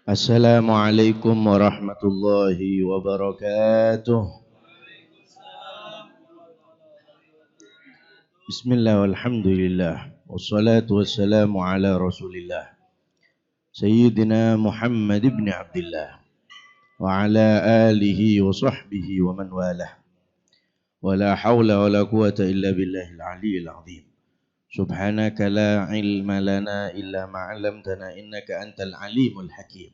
Assalamualaikum warahmatullahi wabarakatuh. Bismillah walhamdulillah. Wassalatu wassalamu ala rasulillah. Sayyidina Muhammad ibn Abdullah. Wa ala alihi wa sahbihi wa man walah. Wa la hawla wa la quwata illa billahil aliyyil azim. Subhanaka la ilma lana illa ma'alamtana innaka antal alimul hakim.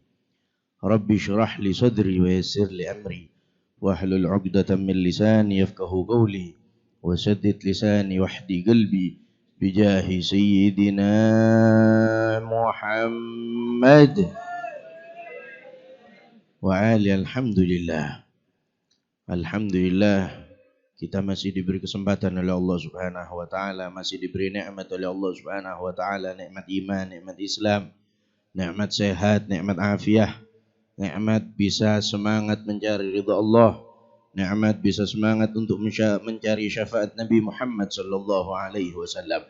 Rabbi syrah li sadri wa yassir li amri wahlul 'uqdatam min lisani yafqahu qawli wasaddid lisani wahdi qalbi bijahi sayyidina Muhammad wa ali alhamdulillah. Alhamdulillah kita masih diberi kesempatan oleh Allah Subhanahu wa taala, masih diberi nikmat oleh Allah Subhanahu wa taala, nikmat iman, nikmat Islam, nikmat sehat, nikmat afiah, nikmat bisa semangat mencari ridha Allah, nikmat bisa semangat untuk mencari syafaat Nabi Muhammad sallallahu alaihi wasallam.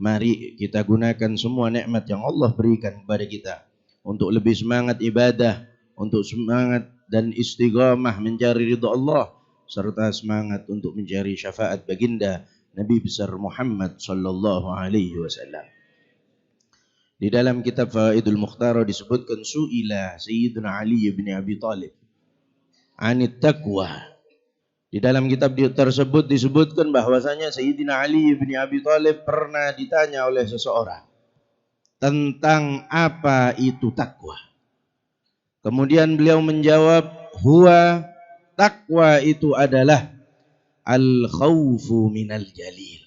Mari kita gunakan semua nikmat yang Allah berikan kepada kita untuk lebih semangat ibadah, untuk semangat dan istiqamah mencari ridha Allah, serta semangat untuk mencari syafaat baginda Nabi besar Muhammad sallallahu alaihi wasallam. Di dalam kitab Faidul Mukhtara disebutkan su'ila Sayyidina Ali bin Abi Thalib anit taqwa. Di dalam kitab tersebut disebutkan bahwasanya Sayyidina Ali bin Abi Thalib pernah ditanya oleh seseorang tentang apa itu takwa. Kemudian beliau menjawab, huwa, takwa itu adalah al-khawfu minal jalil.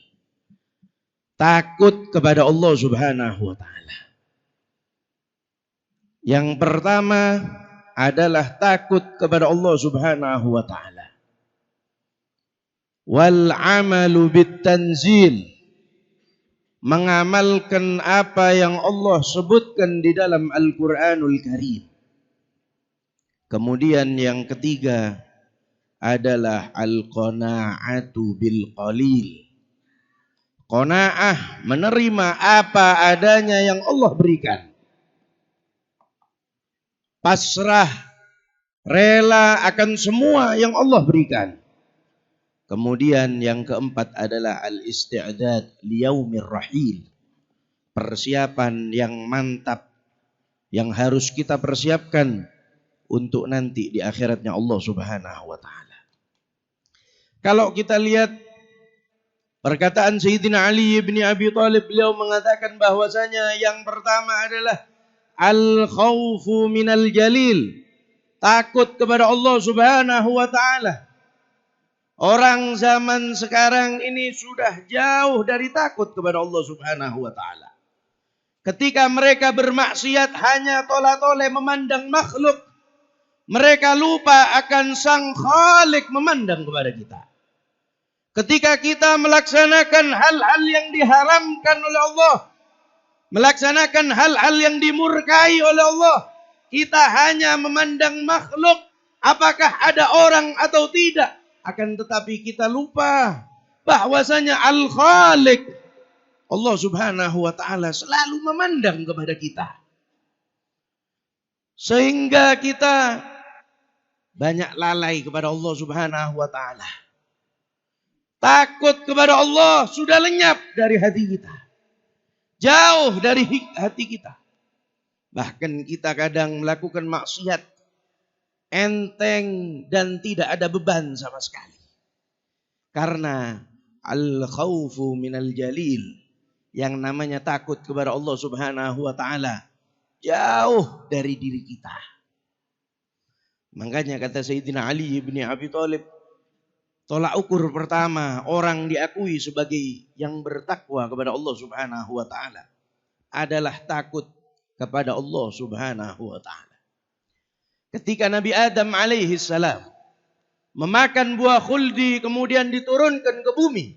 Takut kepada Allah Subhanahu wa taala. Yang pertama adalah takut kepada Allah Subhanahu wa taala. Wal amalu bit tanzil. Mengamalkan apa yang Allah sebutkan di dalam Al-Qur'anul Karim. Kemudian yang ketiga adalah al-qana'atu bil qalil. Qanaah, menerima apa adanya yang Allah berikan. Pasrah, rela akan semua yang Allah berikan. Kemudian yang keempat adalah al-isti'dad liyaumir rahil. Persiapan yang mantap yang harus kita persiapkan untuk nanti di akhiratnya Allah Subhanahu wa taala. Kalau kita lihat perkataan Sayyidina Ali bin Abi Thalib, beliau mengatakan bahwasanya yang pertama adalah al-khawfu minal jalil. Takut kepada Allah Subhanahu wa taala. Orang zaman sekarang ini sudah jauh dari takut kepada Allah Subhanahu wa taala. Ketika mereka bermaksiat hanya tola-tole memandang makhluk, mereka lupa akan Sang Khalik memandang kepada kita. Ketika kita melaksanakan hal-hal yang diharamkan oleh Allah, melaksanakan hal-hal yang dimurkai oleh Allah, kita hanya memandang makhluk, apakah ada orang atau tidak. Akan tetapi kita lupa bahwasanya Al-Khaliq, Allah Subhanahu wa taala selalu memandang kepada kita. Sehingga kita banyak lalai kepada Allah Subhanahu wa taala. Takut kepada Allah sudah lenyap dari hati kita. Jauh dari hati kita. Bahkan kita kadang melakukan maksiat enteng dan tidak ada beban sama sekali. Karena al-khawfu minal jalil, yang namanya takut kepada Allah Subhanahu wa taala, jauh dari diri kita. Makanya kata Sayyidina Ali bin Abi Thalib, tolak ukur pertama orang diakui sebagai yang bertakwa kepada Allah Subhanahu wa taala adalah takut kepada Allah Subhanahu wa taala. Ketika Nabi Adam alaihi salam memakan buah khuldi kemudian diturunkan ke bumi,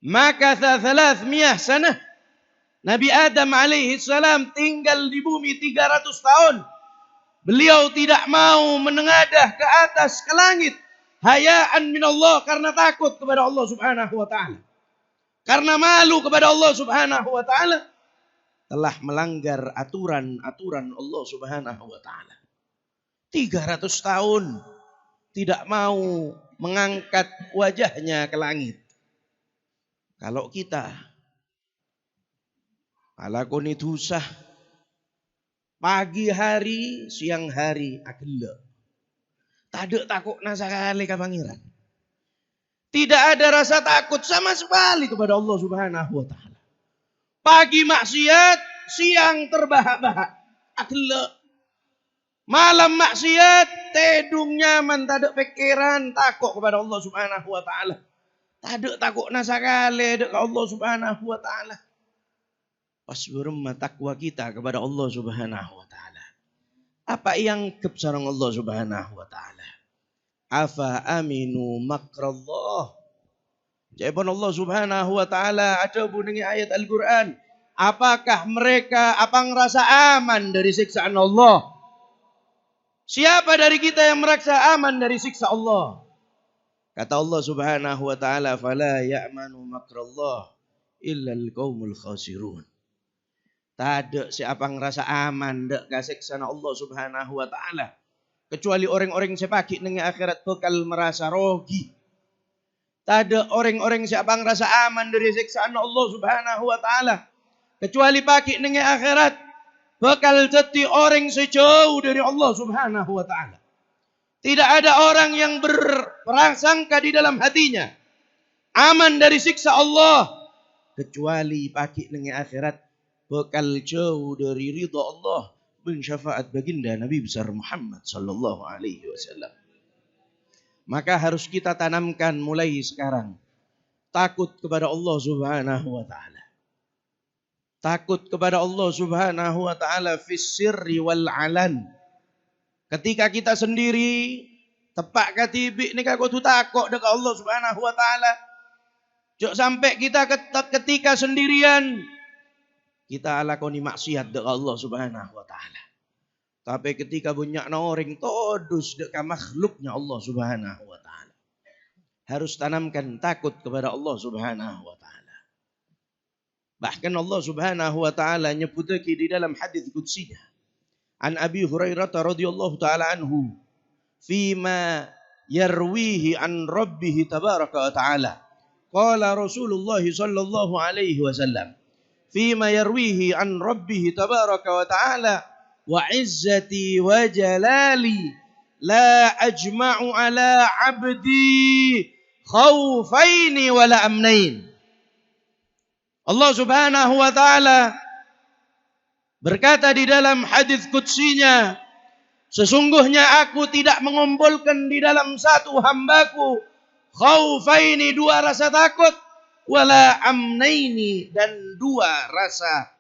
maka 300 sanah Nabi Adam alaihi salam tinggal di bumi 300 tahun. Beliau tidak mau menengadah ke atas ke langit, hayaan minallah, karena takut kepada Allah Subhanahu wa taala. Karena malu kepada Allah Subhanahu wa taala, telah melanggar aturan-aturan Allah Subhanahu wa taala. 300 tahun tidak mau mengangkat wajahnya ke langit. Kalau kita alakoni dosa pagi hari, siang hari agel. Tadek takut nasakali ka pangeran. Tidak ada rasa takut sama sekali kepada Allah Subhanahu wa taala. Pagi maksiat, siang terbahak-bahak. Agel. Malam maksiat, tedung nyaman, tak ada pikiran, takut kepada Allah Subhanahu wa taala. Tak ada takut nasakale ke Allah Subhanahu wa taala. Pas beremah takwa kita kepada Allah Subhanahu wa taala. Apa yang kebsarang Allah Subhanahu wa taala? Afa aminu makrallah. Jawaban Allah Subhanahu wa taala ada bunyi ayat Al-Qur'an. Apakah mereka ngerasa aman dari siksaan Allah? Siapa dari kita yang merasa aman dari siksa Allah? Kata Allah Subhanahu wa taala, "Fala ya'manu makrallah illa al-qaumul khasirun." Tidak siapa ngerasa aman dari siksaan Allah Subhanahu wa taala kecuali orang-orang sepaki nang akhirat bakal merasa rugi. Tidak orang-orang siapa ngerasa aman dari siksaan Allah Subhanahu wa taala kecuali paki nang akhirat bakal jadi orang sejauh dari Allah Subhanahu wa taala. Tidak ada orang yang berprasangka di dalam hatinya aman dari siksa Allah kecuali pagi nang akhirat bakal jauh dari ridha Allah bin syafaat baginda Nabi besar Muhammad sallallahu alaihi wasallam. Maka harus kita tanamkan mulai sekarang takut kepada Allah Subhanahu wa taala. Takut kepada Allah Subhanahu wa taala fis sirri wal alan. Ketika kita sendiri tepak katibik nika kudu takut dekat Allah Subhanahu wa taala. Jok sampai kita ketika sendirian kita lakoni maksiat dekat Allah Subhanahu wa taala. Tapi ketika banyak orang todus dekat makhluknya Allah Subhanahu wa taala. Harus tanamkan takut kepada Allah Subhanahu wa taala. Bahkan Allah Subhanahu wa taala nyebutake di dalam hadis qudsinya. An Abi Hurairah radhiyallahu taala anhu fima yarwihi an rabbih tabaraka wa taala. Qala Rasulullah sallallahu alaihi wasallam fima yarwihi an rabbih tabaraka wa taala wa izzati wa jalali la ajma'u ala 'abdi khawfaini wala amnain. Allah Subhanahu wa taala berkata di dalam hadis qudsinya, sesungguhnya aku tidak mengumpulkan di dalam satu hambaku khaufaini, dua rasa takut, wala amnaini, dan dua rasa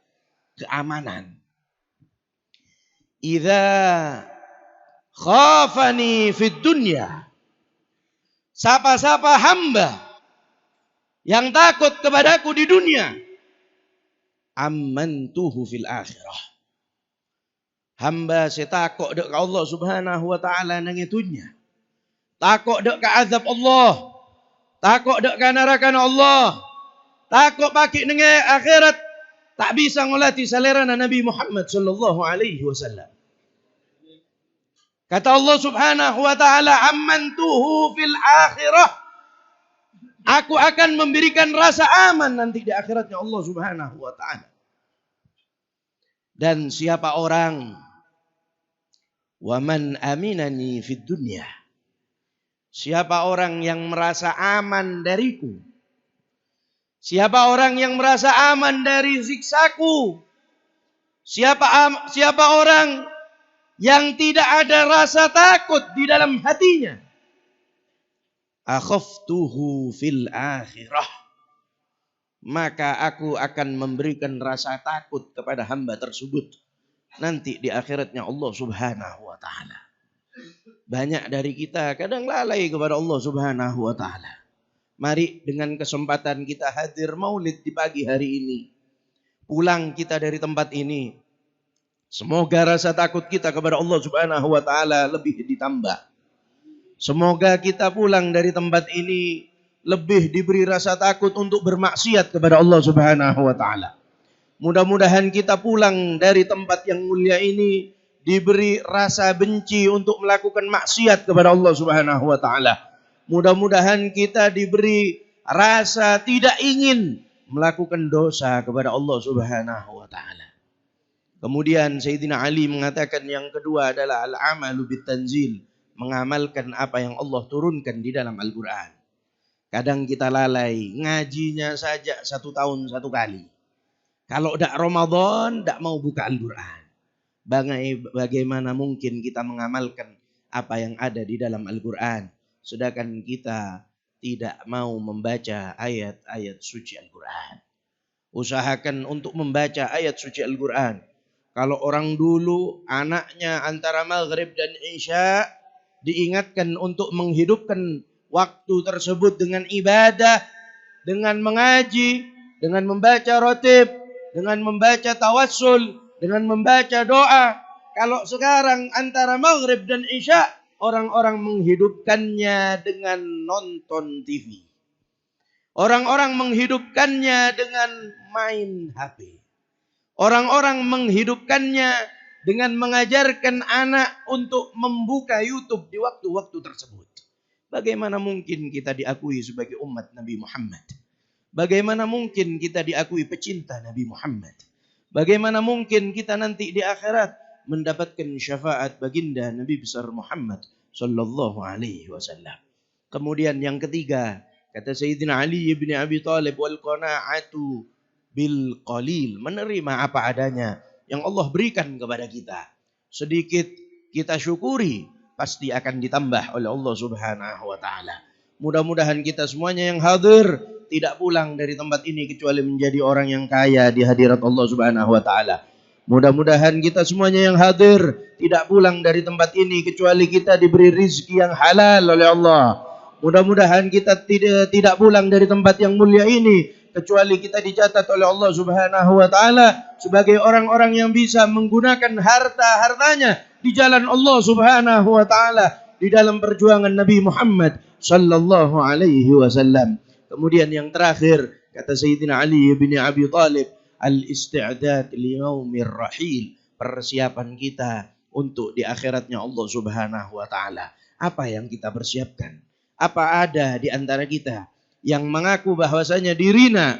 keamanan. Idza khafani fid dunya, siapa-siapa hamba yang takut kepadaku di dunia, amantuhu fil akhirah. Hamba saya takut dek Allah Subhanahu wa taala nang itunya. Takut dek ke azab Allah. Takut dek ke neraka Allah. Takut pakai nang akhirat tak bisa ngolati selera Nabi Muhammad sallallahu alaihi wasallam. Kata Allah Subhanahu wa taala, amantuhu fil akhirah. Aku akan memberikan rasa aman nanti di akhiratnya Allah Subhanahu wa taala. Dan siapa orang waman aminani fid dunya, siapa orang yang merasa aman dariku, siapa orang yang merasa aman dari siksaku, siapa orang yang tidak ada rasa takut di dalam hatinya, akhaftuhu fil akhirah, maka aku akan memberikan rasa takut kepada hamba tersebut nanti di akhiratnya Allah Subhanahu wa taala. Banyak dari kita kadang lalai kepada Allah Subhanahu wa taala. Mari dengan kesempatan kita hadir maulid di pagi hari ini, pulang kita dari tempat ini, semoga rasa takut kita kepada Allah Subhanahu wa taala lebih ditambah. Semoga kita pulang dari tempat ini lebih diberi rasa takut untuk bermaksiat kepada Allah Subhanahu wa taala. Mudah-mudahan kita pulang dari tempat yang mulia ini diberi rasa benci untuk melakukan maksiat kepada Allah Subhanahu wa taala. Mudah-mudahan kita diberi rasa tidak ingin melakukan dosa kepada Allah Subhanahu wa taala. Kemudian Sayyidina Ali mengatakan yang kedua adalah al-amalu bitanzil, mengamalkan apa yang Allah turunkan di dalam Al-Qur'an. Kadang kita lalai, ngajinya saja 1 tahun 1 kali. Kalau dak Ramadan, dak mau buka Al-Qur'an. Bagaimana mungkin kita mengamalkan apa yang ada di dalam Al-Qur'an, sedangkan kita tidak mau membaca ayat-ayat suci Al-Qur'an. Usahakan untuk membaca ayat suci Al-Qur'an. Kalau orang dulu anaknya antara maghrib dan isya diingatkan untuk menghidupkan waktu tersebut dengan ibadah, dengan mengaji, dengan membaca rotib, dengan membaca tawassul, dengan membaca doa. Kalau sekarang antara maghrib dan isya orang-orang menghidupkannya dengan nonton TV. Orang-orang menghidupkannya dengan main HP. Orang-orang menghidupkannya dengan mengajarkan anak untuk membuka YouTube di waktu-waktu tersebut. Bagaimana mungkin kita diakui sebagai umat Nabi Muhammad? Bagaimana mungkin kita diakui pecinta Nabi Muhammad? Bagaimana mungkin kita nanti di akhirat mendapatkan syafaat baginda Nabi besar Muhammad sallallahu alaihi wasallam? Kemudian yang ketiga, kata Sayyidina Ali bin Abi Thalib, wal qana'atu bil qalil, menerima apa adanya yang Allah berikan kepada kita. Sedikit kita syukuri, pasti akan ditambah oleh Allah Subhanahu wa taala. Mudah-mudahan kita semuanya yang hadir tidak pulang dari tempat ini kecuali menjadi orang yang kaya di hadirat Allah Subhanahu wa taala. Mudah-mudahan kita semuanya yang hadir tidak pulang dari tempat ini kecuali kita diberi rizki yang halal oleh Allah. Mudah-mudahan kita tidak pulang dari tempat yang mulia ini kecuali kita dicatat oleh Allah Subhanahu wa taala sebagai orang-orang yang bisa menggunakan harta-hartanya di jalan Allah Subhanahu wa taala di dalam perjuangan Nabi Muhammad sallallahu alaihi wasallam. Kemudian yang terakhir kata Sayyidina Ali bin Abi Thalib, al-isti'dad li yaumir rahil, persiapan kita untuk di akhiratnya Allah Subhanahu wa taala. Apa yang kita persiapkan? Apa ada di antara kita yang mengaku bahwasanya dirinya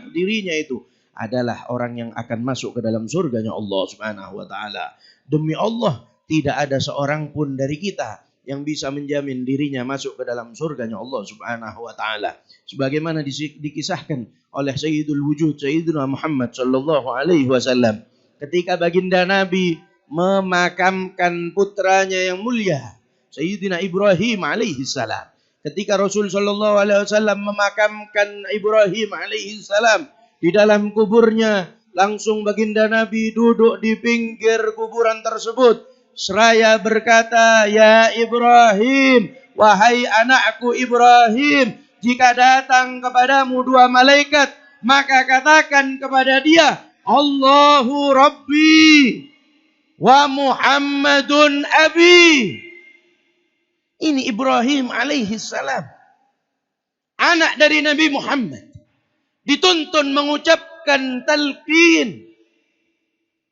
itu adalah orang yang akan masuk ke dalam surganya Allah Subhanahu wa taala? Demi Allah, tidak ada seorang pun dari kita yang bisa menjamin dirinya masuk ke dalam surganya Allah Subhanahu wa taala. Sebagaimana dikisahkan oleh Sayyidul Wujud Sayyidina Muhammad sallallahu alaihi wasallam ketika baginda Nabi memakamkan putranya yang mulia Sayyidina Ibrahim alaihi salam. Ketika Rasul sallallahu alaihi wasallam memakamkan Ibrahim alaihi salam di dalam kuburnya, langsung baginda Nabi duduk di pinggir kuburan tersebut seraya berkata, "Ya Ibrahim, wahai anakku Ibrahim, jika datang kepadamu 2 malaikat, maka katakan kepada dia, Allahu Rabbi wa Muhammadun Abi." Ini Ibrahim alaihi salam, anak dari Nabi Muhammad, dituntun mengucapkan talqin.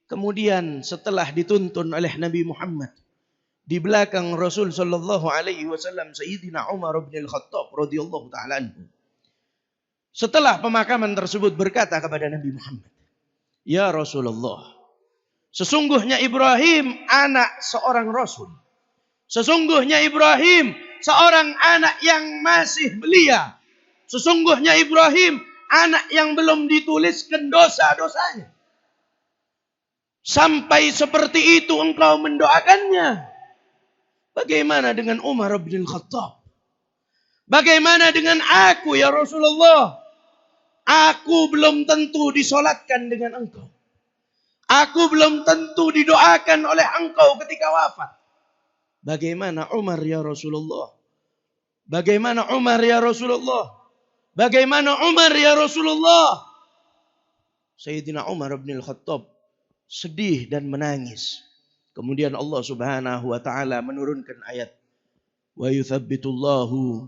Kemudian setelah dituntun oleh Nabi Muhammad, di belakang Rasul sallallahu alaihi wasallam Sayyidina Umar bin Al-Khattab radhiyallahu taala anhu. Setelah pemakaman tersebut berkata kepada Nabi Muhammad, "Ya Rasulullah, sesungguhnya Ibrahim anak seorang rasul. Sesungguhnya Ibrahim seorang anak yang masih belia. Sesungguhnya Ibrahim anak yang belum dituliskan dosa-dosanya. Sampai seperti itu engkau mendoakannya. Bagaimana dengan Umar bin Khattab? Bagaimana dengan aku ya Rasulullah? Aku belum tentu disolatkan dengan engkau. Aku belum tentu didoakan oleh engkau ketika wafat. Bagaimana Umar ya Rasulullah? Bagaimana Umar ya Rasulullah? Bagaimana Umar ya Rasulullah?" Sayyidina Umar bin Khattab sedih dan menangis. Kemudian Allah Subhanahu wa taala menurunkan ayat wa yuthabbitullahu,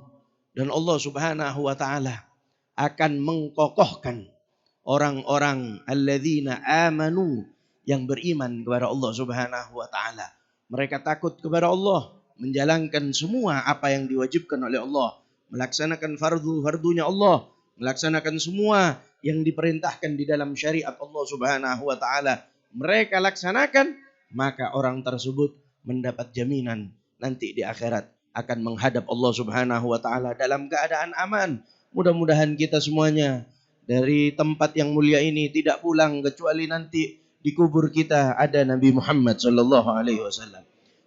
dan Allah Subhanahu wa taala akan mengkokohkan orang-orang alladzina amanu, yang beriman kepada Allah Subhanahu wa taala. Mereka takut kepada Allah, menjalankan semua apa yang diwajibkan oleh Allah, melaksanakan fardunya Allah, melaksanakan semua yang diperintahkan di dalam syariat Allah Subhanahu wa taala. Mereka laksanakan, maka orang tersebut mendapat jaminan nanti di akhirat akan menghadap Allah Subhanahu wa taala dalam keadaan aman. Mudah-mudahan kita semuanya dari tempat yang mulia ini tidak pulang kecuali nanti di kubur kita ada Nabi Muhammad sallallahu alaihi wasallam.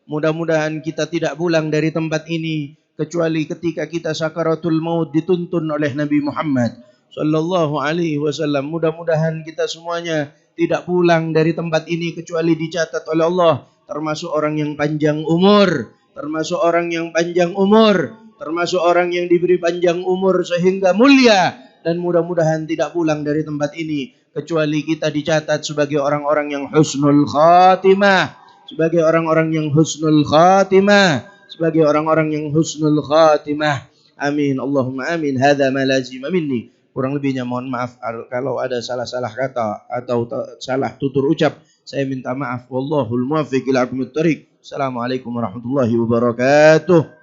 Mudah-mudahan kita tidak pulang dari tempat ini kecuali ketika kita sakaratul maut dituntun oleh Nabi Muhammad sallallahu alaihi wasallam. Mudah-mudahan kita semuanya tidak pulang dari tempat ini kecuali dicatat oleh Allah termasuk orang yang panjang umur, termasuk orang yang panjang umur, termasuk orang yang diberi panjang umur sehingga mulia, dan mudah-mudahan tidak pulang dari tempat ini kecuali kita dicatat sebagai orang-orang yang husnul khatimah, sebagai orang-orang yang husnul khatimah, sebagai orang-orang yang husnul khatimah. Amin, Allahumma amin. Hadza ma lazima minni. Kurang lebihnya mohon maaf kalau ada salah-salah kata atau salah tutur ucap. Saya minta maaf. Wallahul muwaffiq ila aqwamit thoriq. Assalamualaikum warahmatullahi wabarakatuh.